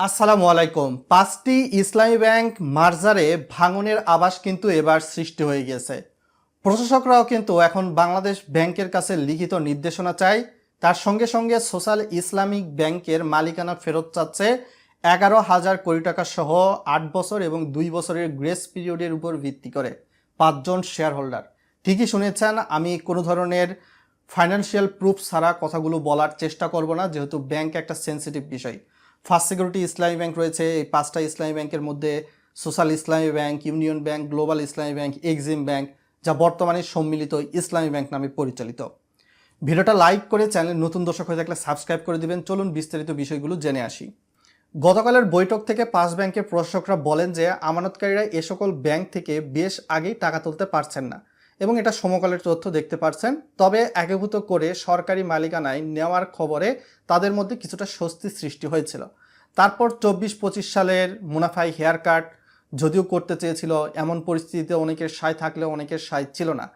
আসসালামু আলাইকুম। ৫টি ইসলামী ব্যাংক মার্জারে ভাঙনের আভাস কিন্তু এবার সৃষ্টি হয়ে গেছে। প্রশাসকরাও কিন্তু এখন বাংলাদেশ ব্যাংকের কাছে লিখিত নির্দেশনা চায়। তার সঙ্গে সঙ্গে সোশ্যাল ইসলামিক ব্যাংকের মালিকানা ফেরত চাচ্ছে ১১,০০০ কোটি টাকা সহ ৮ বছর এবং ২ বছরের গ্রেস পিরিয়ডের উপর ভিত্তি করে ৫ জন শেয়ার হোল্ডার। ঠিকই শুনেছেন, আমি কোনো ধরনের ফাইন্যান্সিয়াল প্রুফ ছাড়া কথাগুলো বলার চেষ্টা করব না, যেহেতু ব্যাংক একটা সেন্সিটিভ বিষয়। ফার্স্ট সিকিউরিটি ইসলামী ব্যাংক রয়েছে। এই ৫টা ইসলামী ব্যাংকের মধ্যে সোশ্যাল ইসলামী ব্যাংক, ইউনিয়ন ব্যাংক, গ্লোবাল ইসলামী ব্যাংক, এক্সিম ব্যাংক, যা বর্তমানে সম্মিলিত ইসলামী ব্যাংক নামে পরিচালিত। ভিডিওটা লাইক করে চ্যানেল নতুন দর্শক হয়ে থাকলে সাবস্ক্রাইব করে দিবেন। চলুন বিস্তারিত বিষয়গুলো জেনে আসি। গতকালের বৈঠক থেকে ৫ ব্যাংকের প্রশাসকরা বলেন যে আমানতকারীরা এ সকল ব্যাংক থেকে বেশ আগেই টাকা তুলতে পারছেন না এবং এটা সমকালের তথ্য দেখতে পাচ্ছেন। তবে একীভূত করে সরকারি মালিকানায় নেওয়ার খবরে তাদের মধ্যে কিছুটা স্বস্তি সৃষ্টি হয়েছিল। তারপর ২৪-২৫ সালের মুনাফাই হেয়ার কাট যদিও করতে চেয়েছিল, এমন পরিস্থিতিতে অনেকের সায় থাকলেও অনেকের সায় ছিল না।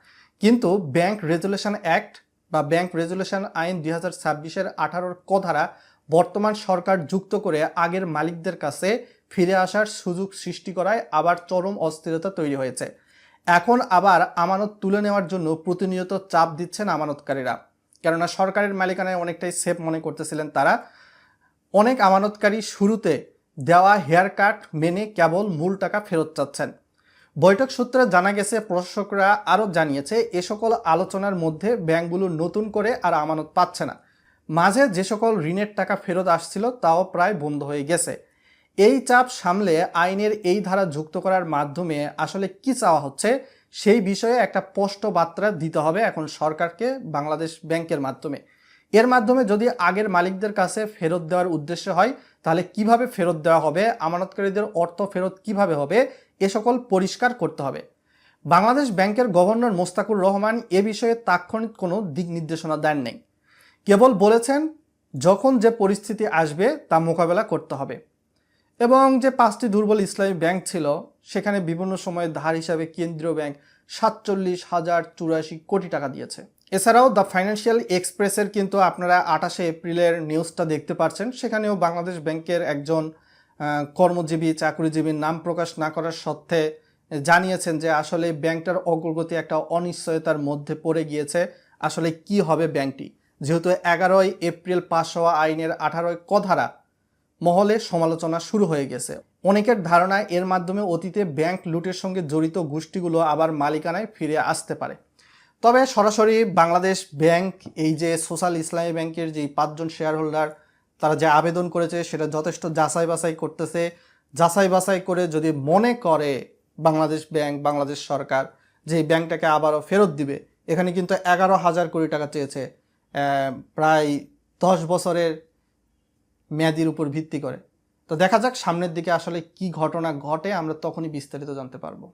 কিন্তু ব্যাংক রেজুলেশন অ্যাক্ট বা ব্যাংক রেজুলেশন আইন ২০২৬-এর ১৮ ক ধারা বর্তমান সরকার যুক্ত করে আগের মালিকদের কাছে ফিরে আসার সুযোগ সৃষ্টি করায় আবার চরম অস্থিরতা তৈরি হয়েছে। এখন আবার আমানত তুলে নেওয়ার জন্য প্রতিনিয়ত চাপ দিচ্ছেন আমানতকারীরা, কেননা সরকারের মালিকানায় অনেকটাই সেফ মনে করতেছিলেন তারা। অনেক আমানতকারী শুরুতে দেওয়া হেয়ার কাট মেনে কেবল মূল টাকা ফেরত চাচ্ছেন। বৈঠক সূত্রে জানা গেছে, প্রশাসকরা আরও জানিয়েছে এ সকল আলোচনার মধ্যে ব্যাংকগুলো নতুন করে আর আমানত পাচ্ছে না। মাঝে যে সকল ঋণের টাকা ফেরত আসছিল তাও প্রায় বন্ধ হয়ে গেছে। এই চাপ সামলে আইনের এই ধারা যুক্ত করার মাধ্যমে আসলে কি চাওয়া হচ্ছে সেই বিষয়ে একটা স্পষ্ট বার্তা দিতে হবে এখন সরকারকে বাংলাদেশ ব্যাংকের মাধ্যমে। এর মাধ্যমে যদি আগের মালিকদের কাছে ফেরত দেওয়ার উদ্দেশ্য হয়, তাহলে কিভাবে ফেরত দেওয়া হবে, আমানতকারীদের অর্থ ফেরত কিভাবে হবে, এ সকল পরিষ্কার করতে হবে। বাংলাদেশ ব্যাংকের গভর্নর মোস্তাকুর রহমান এ বিষয়ে তাৎক্ষণিক কোনো দিক নির্দেশনা দেন নাই, কেবল বলেছেন যখন যে পরিস্থিতি আসবে তা মোকাবেলা করতে হবে। এবং যে ৫টি দুর্বল ইসলামী ব্যাংক ছিল সেখানে বিভিন্ন সময়ে ধার হিসাবে কেন্দ্রীয় ব্যাংক ৪৭,০৮৪ কোটি টাকা দিয়েছে। এছাড়াও দ্য ফাইন্যান্সিয়াল এক্সপ্রেসের কিন্তু আপনারা ২৮শে এপ্রিলের নিউজটা দেখতে পাচ্ছেন, সেখানেও বাংলাদেশ ব্যাংকের একজন কর্মজীবী চাকরিজীবীর নাম প্রকাশ না করার সত্ত্বে জানিয়েছেন যে আসলে ব্যাংকটার অগ্রগতি একটা অনিশ্চয়তার মধ্যে পড়ে গিয়েছে। আসলে কি হবে ব্যাংকটি, যেহেতু ১১ই এপ্রিল পাস হওয়া আইনের ১৮ ক ধারা মহলে সমালোচনা শুরু হয়ে গেছে। অনেকের ধারণা এর মাধ্যমে অতীতে ব্যাংক লুটের সঙ্গে জড়িত গোষ্ঠীগুলো আবার মালিকানায় ফিরে আসতে পারে। তবে সরাসরি বাংলাদেশ ব্যাংক এই যে সোশ্যাল ইসলামী ব্যাংকের যে ৫ জন শেয়ার হোল্ডার তারা যে আবেদন করেছে সেটা যথেষ্ট যাচাই বাছাই করতেছে। যাচাই বাছাই করে যদি মনে করে বাংলাদেশ ব্যাংক, বাংলাদেশ সরকার যে এই ব্যাংকটাকে আবারও ফেরত দিবে, এখানে কিন্তু ১১,০০০ কোটি টাকা চেয়েছে প্রায় ১০ বছরের মেয়াদির উপর ভিত্তি করে। তো দেখা যাক সামনের দিকে আসলে কি ঘটনা ঘটে, আমরা তখনই বিস্তারিত জানতে পারবো।